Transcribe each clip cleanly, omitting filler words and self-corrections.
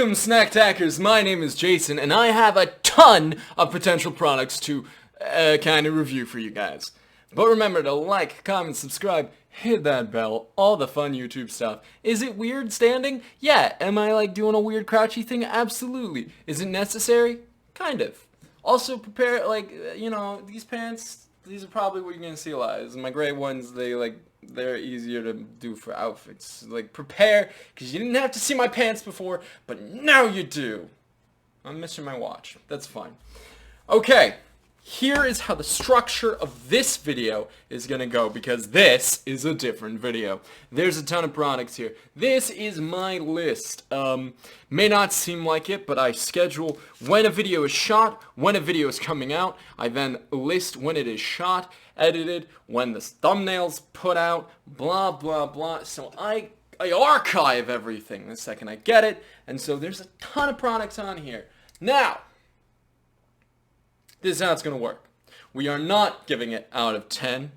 Welcome, Snacktackers. My name is Jason, and I have a ton of potential products to kind of review for you guys. But remember to like, comment, subscribe, hit that bell, all the fun YouTube stuff. Is it weird standing? Yeah. Am I like doing a weird crouchy thing? Absolutely. Is it necessary? Kind of. Also prepare, like, these pants, these are probably what you're going to see a lot. Is my gray ones, they're easier to do for outfits. Like, prepare, because you didn't have to see my pants before, but now you do. I'm missing my watch. That's fine. Okay. Here is how the structure of this video is going to go, because this is a different video. There's a ton of products here. This is my list. May not seem like it, but I schedule when a video is shot, when a video is coming out. I then list when it is shot, edited, when the thumbnail's put out, blah, blah, blah. So I archive everything the second I get it, and so there's a ton of products on here. Now, this is how it's going to work. We are not giving it out of 10.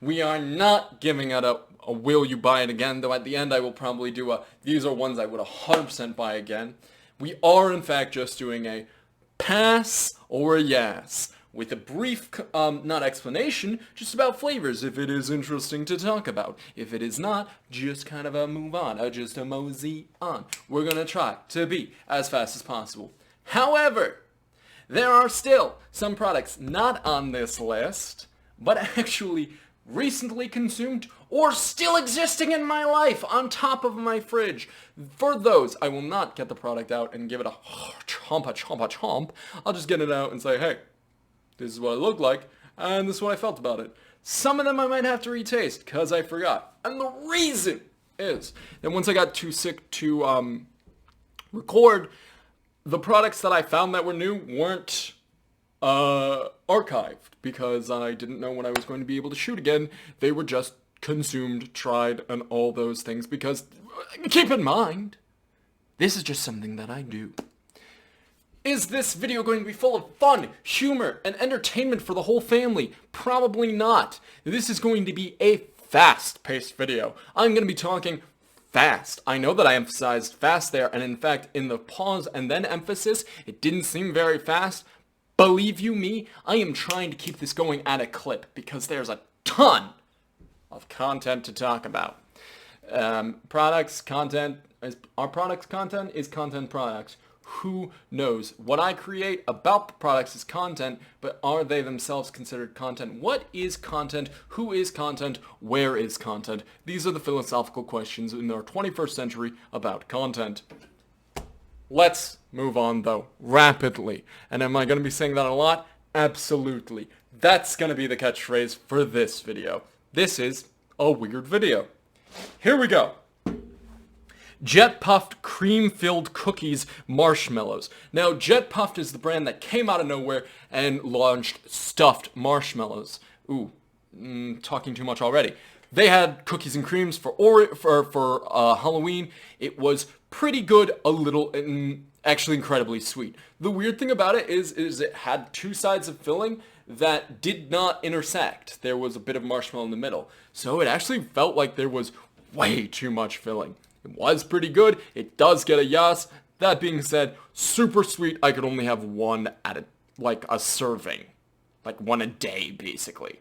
We are not giving it a will you buy it again, though at the end I will probably do these are ones I would 100% buy again. We are in fact just doing a pass or a yes, with a brief, not explanation, just about flavors if it is interesting to talk about. If it is not, just kind of a move on, or just a mosey on. We're going to try to be as fast as possible. However, there are still some products not on this list, but actually recently consumed or still existing in my life on top of my fridge. For those, I will not get the product out and give it a chomp. I'll just get it out and say, hey, this is what it looked like, and this is what I felt about it. Some of them I might have to retaste, because I forgot. And the reason is that once I got too sick to record, the products that I found that were new weren't archived, because I didn't know when I was going to be able to shoot again. They were just consumed, tried, and all those things, because keep in mind, this is just something that I do. Is this video going to be full of fun, humor, and entertainment for the whole family? Probably not. This is going to be a fast-paced video. I'm going to be talking fast. I know that I emphasized fast there, and in fact, in the pause and then emphasis, it didn't seem very fast. Believe you me, I am trying to keep this going at a clip, because there's a ton of content to talk about. Products, content, our products content is content products. Who knows? What I create about the products is content, but are they themselves considered content? What is content? Who is content? Where is content? These are the philosophical questions in our 21st century about content. Let's move on, though, rapidly. And am I going to be saying that a lot? Absolutely. That's going to be the catchphrase for this video. This is a weird video. Here we go. Jet Puffed Cream-Filled Cookies Marshmallows. Now, Jet Puffed is the brand that came out of nowhere and launched stuffed marshmallows. Ooh, talking too much already. They had cookies and creams for Halloween. It was pretty good, a little, actually incredibly sweet. The weird thing about it is it had two sides of filling that did not intersect. There was a bit of marshmallow in the middle. So it actually felt like there was way too much filling. It was pretty good. It does get a yes. That being said, super sweet. I could only have one at a serving. Like one a day, basically.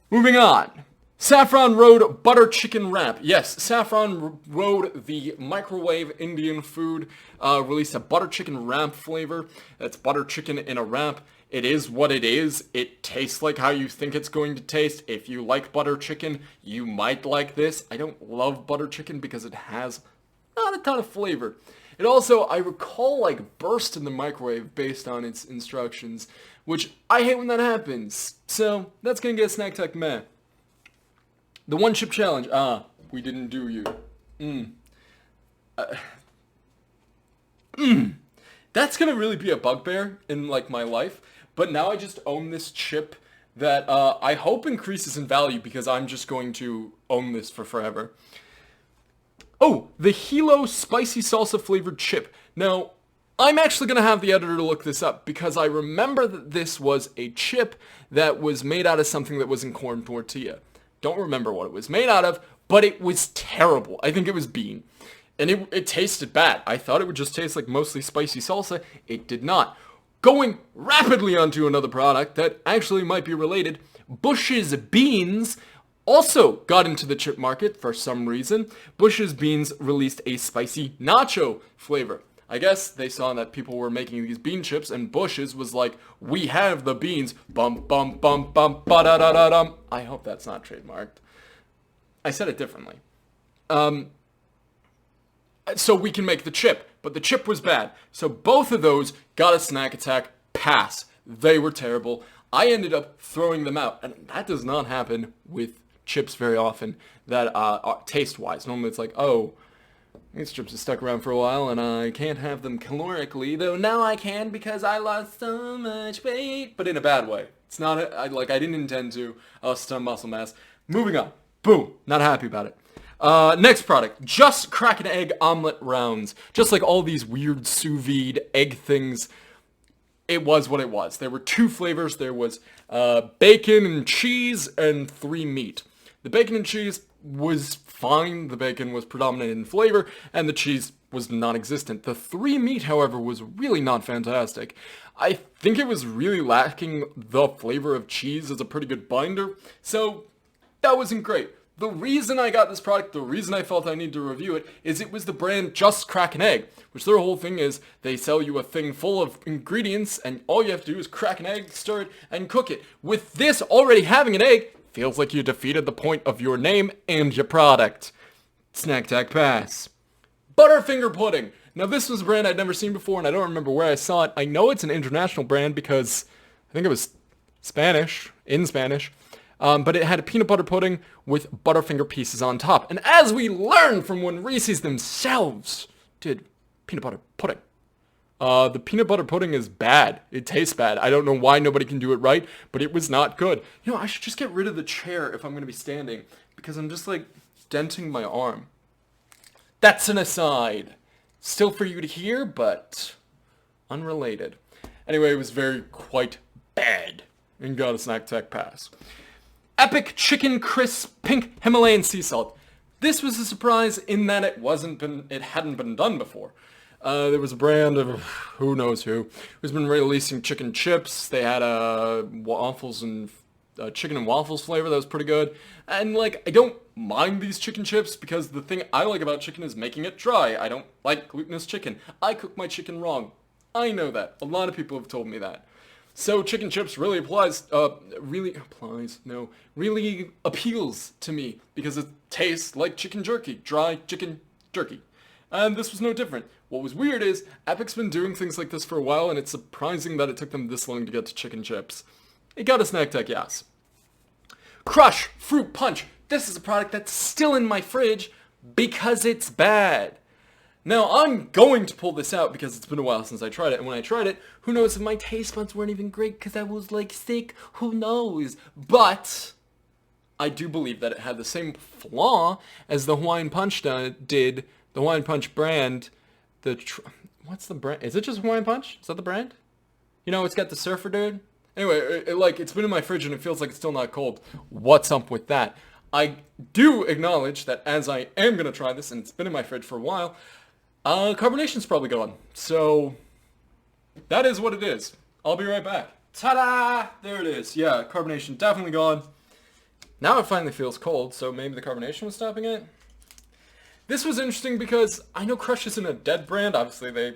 Moving on. Saffron Road Butter Chicken Wrap. Yes, Saffron Road, the microwave Indian food, released a butter chicken wrap flavor. That's butter chicken in a wrap. It is what it is. It tastes like how you think it's going to taste. If you like butter chicken, you might like this. I don't love butter chicken because it has not a ton of flavor. It also, I recall, burst in the microwave based on its instructions, which I hate when that happens. So, that's gonna get a Snack Tech meh. The One Chip Challenge. We didn't do you. That's gonna really be a bugbear in, my life. But now I just own this chip that I hope increases in value, because I'm just going to own this for forever. Oh, the Helo Spicy Salsa Flavored Chip. Now, I'm actually going to have the editor look this up, because I remember that this was a chip that was made out of something that was in corn tortilla. Don't remember what it was made out of, but it was terrible. I think it was bean. And it tasted bad. I thought it would just taste like mostly spicy salsa. It did not. Going rapidly onto another product that actually might be related, Bush's Beans also got into the chip market for some reason. Bush's Beans released a spicy nacho flavor. I guess they saw that people were making these bean chips, and Bush's was like, we have the beans. Bum, bum, bum, bum, ba-da-da-da-dum. I hope that's not trademarked. I said it differently. So we can make the chip, but the chip was bad. So both of those got a snack attack pass. They were terrible. I ended up throwing them out, and that does not happen with chips very often that are taste-wise. Normally it's like, oh, these chips have stuck around for a while and I can't have them calorically, though now I can because I lost so much weight, but in a bad way. It's not, I didn't intend to. I lost some muscle mass. Moving on. Boom. Not happy about it. Next product, Just Crack an Egg Omelet Rounds. Just like all these weird sous vide egg things, it was what it was. There were 2 flavors. There was bacon and cheese and 3 meat. The bacon and cheese was fine. The bacon was predominant in flavor, and the cheese was non-existent. The 3 meat, however, was really not fantastic. I think it was really lacking the flavor of cheese as a pretty good binder, so that wasn't great. The reason I got this product, the reason I felt I need to review it, is it was the brand Just Crack an Egg, which their whole thing is they sell you a thing full of ingredients, and all you have to do is crack an egg, stir it, and cook it. With this already having an egg, feels like you defeated the point of your name and your product. Snack Attack Pass. Butterfinger Pudding. Now this was a brand I'd never seen before, and I don't remember where I saw it. I know it's an international brand because I think it was Spanish, in Spanish. But it had a peanut butter pudding with Butterfinger pieces on top. And as we learned from when Reese's themselves did peanut butter pudding, the peanut butter pudding is bad. It tastes bad. I don't know why nobody can do it right, but it was not good. You know, I should just get rid of the chair if I'm going to be standing, because I'm just like denting my arm. That's an aside. Still for you to hear, but unrelated. Anyway, it was quite bad and got a Snack Attack Pass. Epic Chicken Crisp Pink Himalayan Sea Salt. This was a surprise in that it hadn't been done before. There was a brand of who knows who's been releasing chicken chips. They had waffles and chicken and waffles flavor that was pretty good. And like, I don't mind these chicken chips because the thing I like about chicken is making it dry. I don't like glutinous chicken. I cook my chicken wrong. I know that. A lot of people have told me that. So chicken chips really really appeals to me because it tastes like chicken jerky, dry chicken jerky. And this was no different. What was weird is Epic's been doing things like this for a while, and it's surprising that it took them this long to get to chicken chips. It got a Snack Attack, yes. Crush Fruit Punch. This is a product that's still in my fridge because it's bad. Now, I'm going to pull this out because it's been a while since I tried it, and when I tried it, who knows if my taste buds weren't even great because I was, like, sick? Who knows? But I do believe that it had the same flaw as the Hawaiian Punch did. The Hawaiian Punch brand, what's the brand? Is it just Hawaiian Punch? Is that the brand? You know, it's got the surfer dude. Anyway, it's been in my fridge and it feels like it's still not cold. What's up with that? I do acknowledge that as I am going to try this, and it's been in my fridge for a while, carbonation's probably gone. So, that is what it is. I'll be right back. Ta-da! There it is. Yeah, carbonation definitely gone. Now it finally feels cold, so maybe the carbonation was stopping it? This was interesting because I know Crush isn't a dead brand. Obviously, their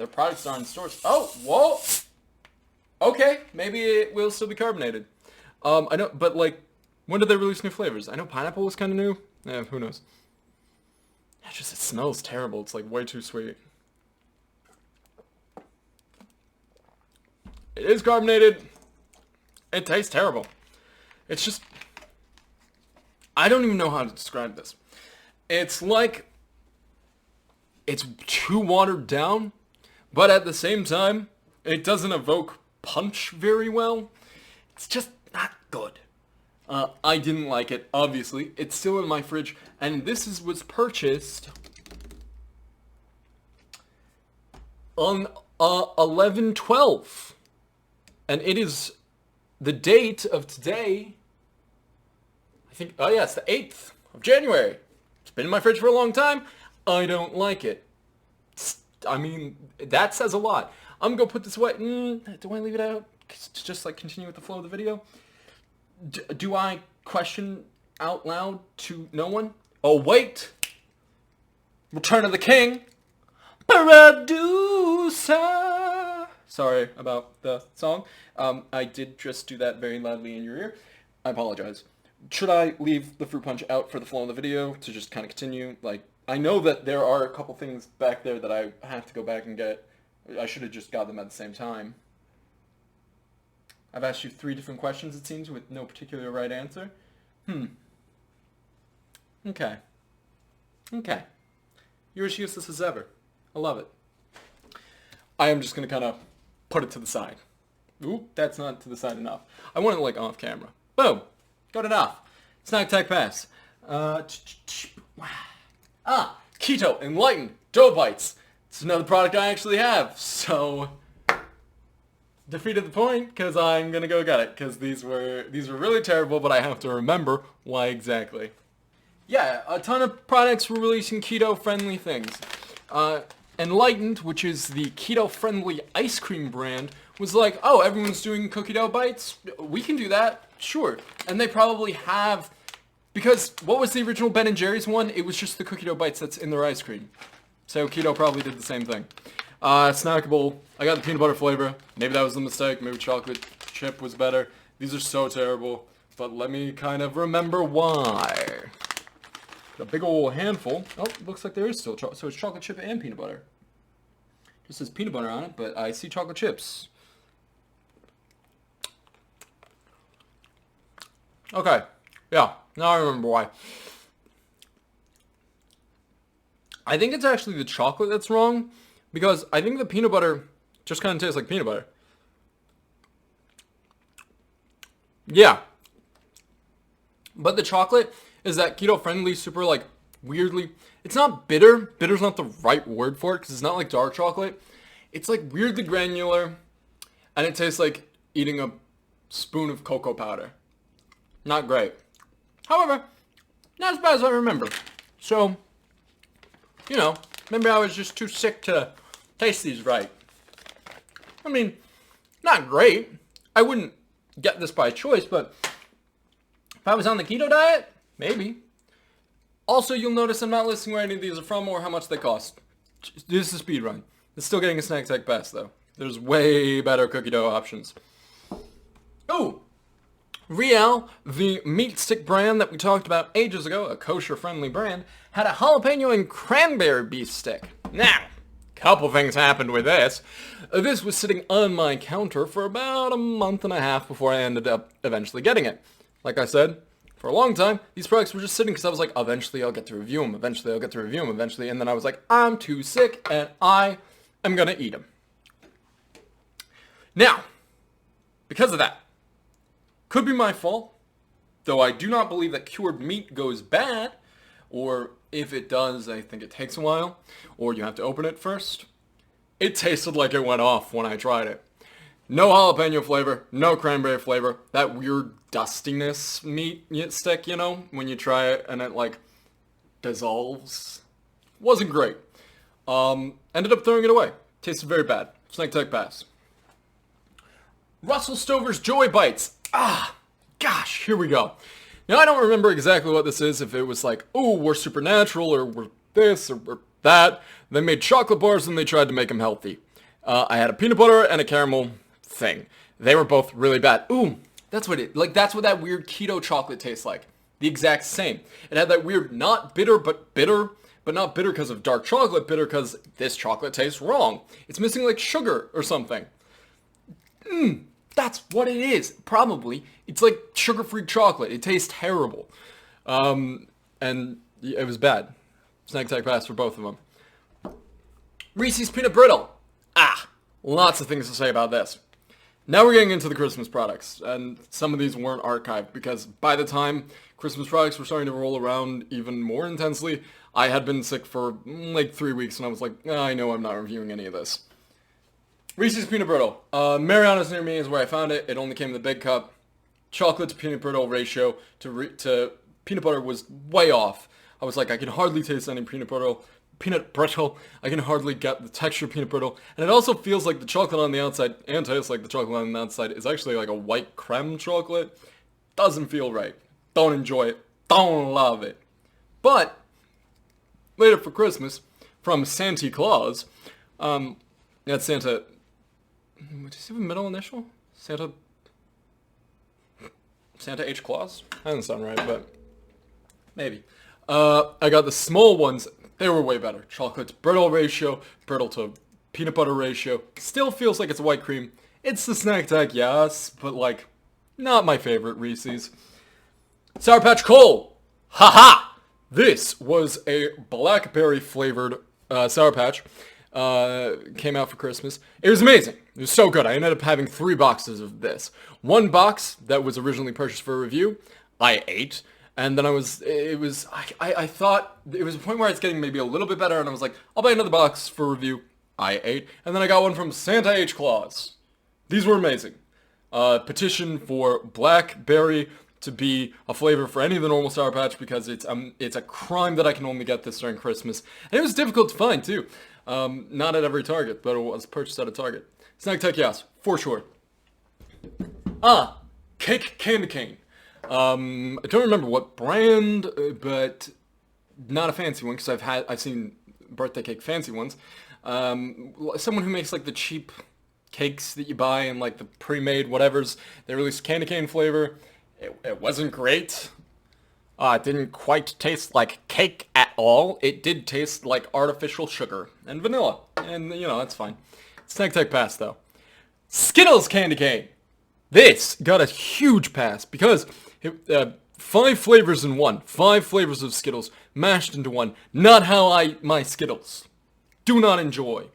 products are in stores. Oh, whoa! Okay, maybe it will still be carbonated. I know, but like, when did they release new flavors? I know pineapple was kind of new. Yeah, who knows? It smells terrible. It's like way too sweet. It is carbonated. It tastes terrible. It's just, I don't even know how to describe this. It's like, it's too watered down, but at the same time, it doesn't evoke punch very well. It's just not good. I didn't like it, obviously. It's still in my fridge, and this was purchased on 11/12. And it is the date of today, I think, oh yeah, it's the 8th of January. It's been in my fridge for a long time. I don't like it. I mean, that says a lot. I'm gonna put this away. Do I leave it out to just like continue with the flow of the video? Do I question out loud to no one? Oh wait! Return of the King! Producer! Sorry about the song. I did just do that very loudly in your ear. I apologize. Should I leave the fruit punch out for the flow of the video to just kind of continue? Like, I know that there are a couple things back there that I have to go back and get. I should have just got them at the same time. I've asked you 3 different questions, it seems, with no particular right answer. Okay. Okay. You're as useless as ever. I love it. I am just going to kind of put it to the side. Oop, that's not to the side enough. I want it, like, off camera. Boom! Got it off. Snack Attack Pass. Keto, Enlightened, Dough Bites. It's another product I actually have, so defeated the point, because I'm gonna go get it, because these were really terrible, but I have to remember why exactly. Yeah, a ton of products were releasing keto-friendly things. Enlightened, which is the keto-friendly ice cream brand, was like, oh, everyone's doing cookie dough bites? We can do that, sure. And they probably have, because what was the original Ben & Jerry's one? It was just the cookie dough bites that's in their ice cream. So Keto probably did the same thing. Snackable. I got the peanut butter flavor. Maybe that was the mistake. Maybe chocolate chip was better. These are so terrible. But let me kind of remember why. A big old handful. Oh, looks like there is still chocolate. So it's chocolate chip and peanut butter. Just says peanut butter on it, but I see chocolate chips. Okay. Yeah. Now I remember why. I think it's actually the chocolate that's wrong, because I think the peanut butter just kind of tastes like peanut butter. Yeah. But the chocolate is that keto-friendly, super, like, weirdly... It's not bitter. Bitter's not the right word for it, because it's not like dark chocolate. It's, like, weirdly granular, and it tastes like eating a spoon of cocoa powder. Not great. However, not as bad as I remember. So, you know, maybe I was just too sick to taste these right. I mean, not great. I wouldn't get this by choice, but if I was on the keto diet, maybe. Also, you'll notice I'm not listing where any of these are from or how much they cost. This is a speed run. It's still getting a Snack Attack Pass, though. There's way better cookie dough options. Oh! Real, the meat stick brand that we talked about ages ago, a kosher-friendly brand, had a jalapeno and cranberry beef stick. Now, a couple things happened with this. This was sitting on my counter for about a month and a half before I ended up eventually getting it. Like I said, for a long time, these products were just sitting because I was like, eventually I'll get to review them, eventually I'll get to review them, eventually, and then I was like, I'm too sick, and I am gonna eat them. Now, because of that, could be my fault, though I do not believe that cured meat goes bad, or if it does, I think it takes a while, or you have to open it first. It tasted like it went off when I tried it. No jalapeno flavor, no cranberry flavor, that weird dustiness meat stick, you know, when you try it and it like dissolves. Wasn't great. Ended up throwing it away. Tasted very bad. Snack Attack Pass. Russell Stover's Joy Bites. Gosh, here we go. Now, I don't remember exactly what this is, if it was like, oh, we're supernatural, or we're this, or we're that. They made chocolate bars, and they tried to make them healthy. I had a peanut butter and a caramel thing. They were both really bad. Ooh, that's what that's what that weird keto chocolate tastes like. The exact same. It had that weird, not bitter, but not bitter because of dark chocolate, bitter because this chocolate tastes wrong. It's missing, like, sugar or something. That's what it is. Probably. It's like sugar-free chocolate. It tastes terrible. And it was bad. Snack Attack Pass for both of them. Reese's Peanut Brittle. Lots of things to say about this. Now we're getting into the Christmas products. And some of these weren't archived because by the time Christmas products were starting to roll around even more intensely, I had been sick for like 3 weeks and I was like, I know I'm not reviewing any of this. Reese's Peanut Brittle. Mariana's near me is where I found it. It only came in the big cup. Chocolate to peanut brittle ratio to peanut butter was way off. I was like, I can hardly taste any peanut peanut brittle. I can hardly get the texture of peanut brittle. And it also feels like the chocolate on the outside, and tastes like the chocolate on the outside, is actually like a white creme chocolate. Doesn't feel right. Don't enjoy it. Don't love it. But, later for Christmas, from Santa Claus, that's Santa, does he have a middle initial? Santa H. Claus? That doesn't sound right, but maybe. I got the small ones. They were way better. Chocolate to brittle ratio, brittle to peanut butter ratio. Still feels like it's white cream. It's the snack attack, yes, but like, not my favorite Reese's. Sour Patch Coal! Haha! This was a blackberry flavored Sour Patch. Came out for Christmas. It was amazing. It was so good. I ended up having 3 boxes of this. One box that was originally purchased for a review, I ate. And then I thought, it was a point where it's getting maybe a little bit better, and I was like, I'll buy another box for review. I ate. And then I got one from Santa H. Claus. These were amazing. Petition for blackberry to be a flavor for any of the normal Sour Patch, because it's a crime that I can only get this during Christmas. And it was difficult to find, too. Not at every Target, but it was purchased at a Target. Snack Tech, yes, for sure. Cake Candy Cane. I don't remember what brand, but not a fancy one, because I've seen birthday cake fancy ones. Someone who makes like the cheap cakes that you buy and like the pre-made whatevers. They released candy cane flavor. It wasn't great. It didn't quite taste like cake at all. It did taste like artificial sugar and vanilla, and you know, that's fine. Snack Tech pass though. Skittles candy cane. This got a huge pass because 5 flavors in one. 5 flavors of Skittles mashed into one. Not how my Skittles do not enjoy.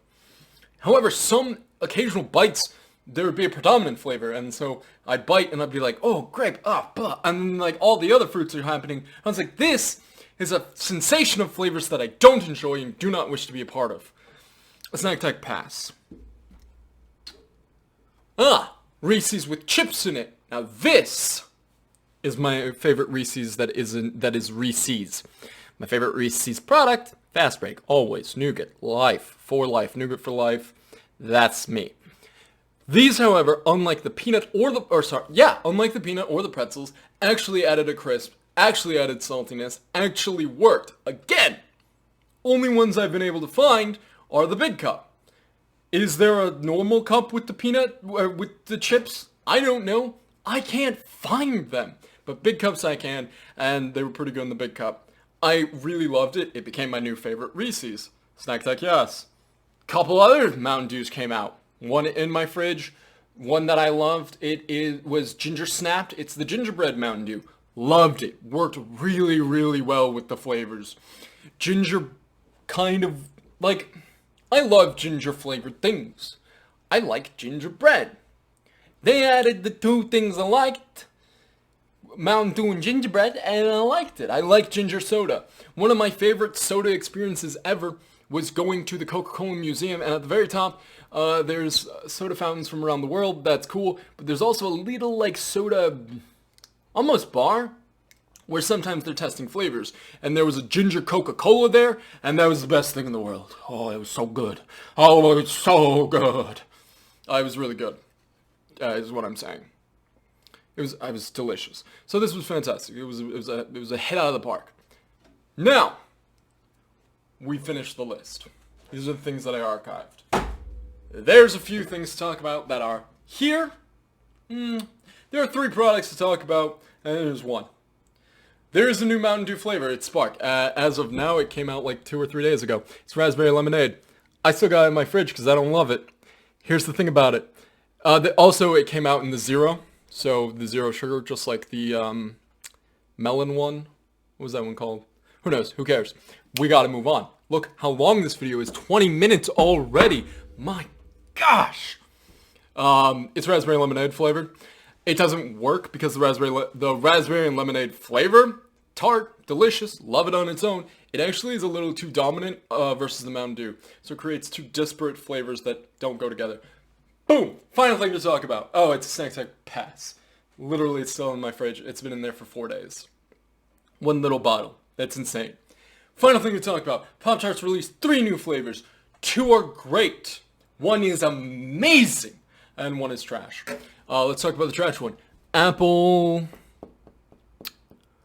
However, some occasional bites, there would be a predominant flavor, and so I'd bite and I'd be like, oh, grape, and then like all the other fruits are happening. I was like, this is a sensation of flavors that I don't enjoy and do not wish to be a part of. A Snack Tech pass. Reese's with chips in it. Now this is my favorite Reese's that is Reese's. My favorite Reese's product, Fast Break, always, nougat, life, for life, nougat for life, that's me. These, however, unlike the peanut or the pretzels, actually added a crisp, actually added saltiness, actually worked. Again, only ones I've been able to find are the big cup. Is there a normal cup with the peanut, with the chips? I don't know. I can't find them. But big cups I can, and they were pretty good in the big cup. I really loved it. It became my new favorite Reese's. Snack Tech, yes. Couple other Mountain Dews came out. One in my fridge, one that I loved. Was Ginger Snapped. It's the gingerbread Mountain Dew. Loved it. Worked really, really well with the flavors. Ginger, kind of, like, I love ginger flavored things. I like gingerbread. They added the 2 things I liked. Mountain Dew and gingerbread, and I liked it. I like ginger soda. One of my favorite soda experiences ever was going to the Coca-Cola Museum, and at the very top, there's soda fountains from around the world. That's cool, but there's also a little, like, soda, almost bar, where sometimes they're testing flavors. And there was a ginger Coca-Cola there, and that was the best thing in the world. Oh, it was so good. Oh, it was so good. It was really good, is what I'm saying. It was delicious. So this was fantastic. It was a hit out of the park. Now, we finished the list. These are the things that I archived. There's a few things to talk about that are here. There are 3 products to talk about, and there's 1. There is a new Mountain Dew flavor. It's Spark. As of now, it came out like 2 or 3 days ago. It's raspberry lemonade. I still got it in my fridge because I don't love it. Here's the thing about it. Also, it came out in the zero. So the zero sugar, just like the melon one. What was that one called? Who knows? Who cares? We gotta move on. Look how long this video is. 20 minutes already. My gosh. It's raspberry lemonade flavored. It doesn't work because the raspberry and lemonade flavor, tart, delicious, love it on its own. It actually is a little too dominant versus the Mountain Dew. So it creates 2 disparate flavors that don't go together. Boom! Final thing to talk about. Oh, it's a Snack Tech pass. Literally, it's still in my fridge. It's been in there for 4 days. 1 little bottle. That's insane. Final thing to talk about. Pop-Tarts released 3 new flavors. 2 are great. 1 is amazing. And 1 is trash. Let's talk about the trash one. Apple...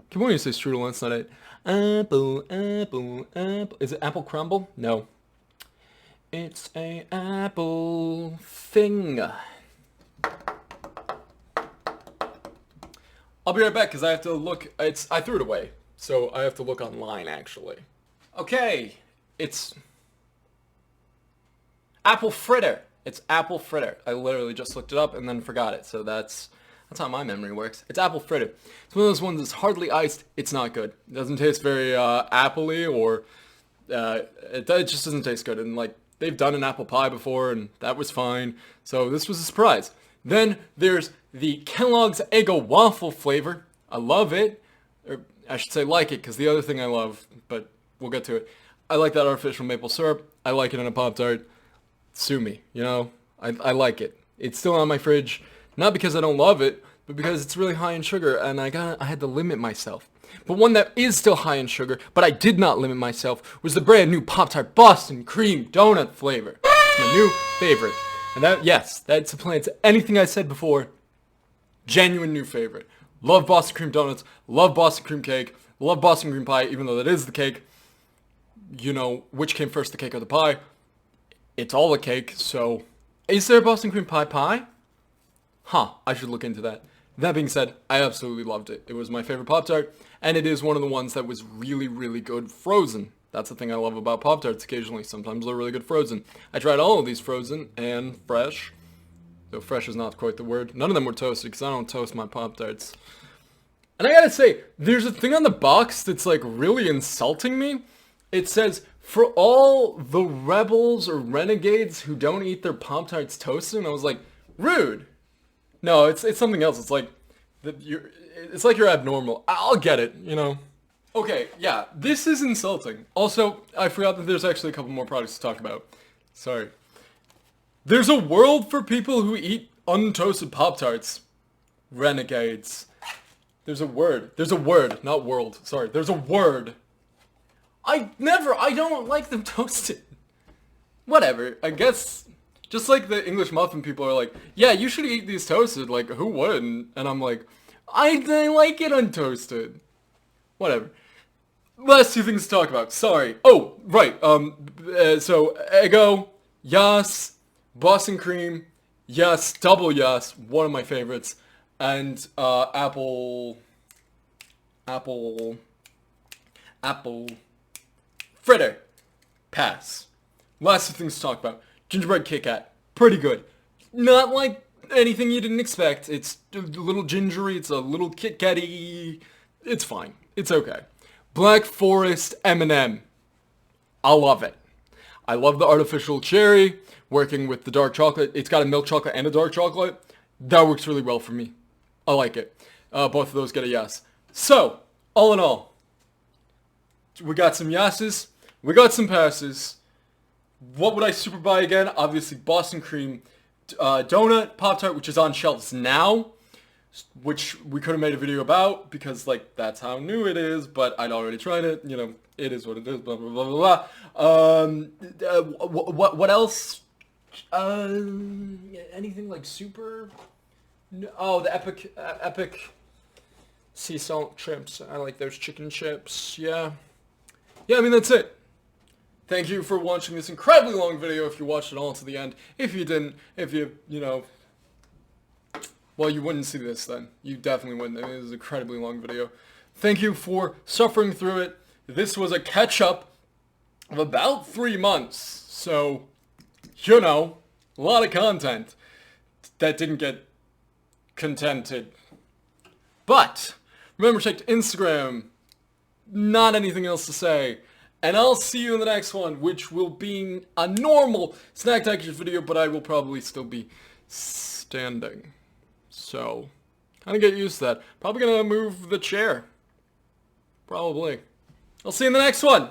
Can we say strudel? That's not it. Apple. Is it apple crumble? No. It's a apple thing. I'll be right back because I have to look. I threw it away, so I have to look online actually. Okay, it's apple fritter. It's apple fritter. I literally just looked it up and then forgot it. So that's how my memory works. It's apple fritter. It's one of those ones that's hardly iced. It's not good. It doesn't taste very apple-y, or it just doesn't taste good. And like they've done an apple pie before, and that was fine. So this was a surprise. Then there's the Kellogg's Eggo Waffle flavor. I love it. Or I should say like it, because the other thing I love, but we'll get to it. I like that artificial maple syrup. I like it in a Pop-Tart. Sue me, you know? I like it. It's still on my fridge, not because I don't love it, but because it's really high in sugar, and I had to limit myself. But one that is still high in sugar, but I did not limit myself, was the brand new Pop-Tart Boston Cream Donut flavor. It's my new favorite. And that supplants anything I said before. Genuine new favorite. Love Boston Cream Donuts, love Boston Cream Cake, love Boston Cream Pie, even though that is the cake. You know, which came first, the cake or the pie? It's all the cake, so... Is there a Boston Cream Pie? Huh, I should look into that. That being said, I absolutely loved it. It was my favorite Pop-Tart, and it is one of the ones that was really, really good frozen. That's the thing I love about Pop-Tarts occasionally. Sometimes they're really good frozen. I tried all of these frozen and fresh. Though fresh is not quite the word. None of them were toasted, because I don't toast my Pop-Tarts. And I gotta say, there's a thing on the box that's like really insulting me. It says, for all the rebels or renegades who don't eat their Pop-Tarts toasted. And I was like, rude. No, it's something else. It's like it's like you're abnormal. I'll get it, you know. Okay, yeah, this is insulting. Also, I forgot that there's actually a couple more products to talk about. Sorry. There's a world for people who eat untoasted Pop-Tarts. Renegades. There's a word. There's a word, not world. Sorry, there's a word. I don't like them toasted. Whatever, I guess... Just like the English muffin people are like, yeah, you should eat these toasted, like, who wouldn't? And I'm like, I like it untoasted. Whatever. Last 2 things to talk about, sorry. Oh, right, so, Eggo, yes, Boston Cream, yes, double yes, one of my favorites, and, apple fritter, pass. Last 2 things to talk about. Gingerbread Kitkat, pretty good. Not like anything you didn't expect. It's a little gingery, it's a little Kit Kat-y. It's fine. It's okay. Black Forest M&M. I love it. I love the artificial cherry, working with the dark chocolate. It's got a milk chocolate and a dark chocolate. That works really well for me. I like it. Both of those get a yes. So, all in all, we got some yeses, we got some passes. What would I super buy again? Obviously, Boston Cream Donut Pop-Tart, which is on shelves now, which we could have made a video about, because, like, that's how new it is, but I'd already tried it, you know, it is what it is, blah, blah, blah, blah, blah. What else? Anything, like, super? Oh, the epic sea salt chips. I like those chicken chips, yeah. Yeah, I mean, that's it. Thank you for watching this incredibly long video, if you watched it all to the end. If you didn't, you know, well, you wouldn't see this then. You definitely wouldn't. I mean, it was an incredibly long video. Thank you for suffering through it. This was a catch-up of about 3 months. So, you know, a lot of content that didn't get contented. But, remember to check Instagram. Not anything else to say. And I'll see you in the next one, which will be a normal Snack Attackerz video, but I will probably still be standing. So, kind of get used to that. Probably gonna move the chair. Probably. I'll see you in the next one.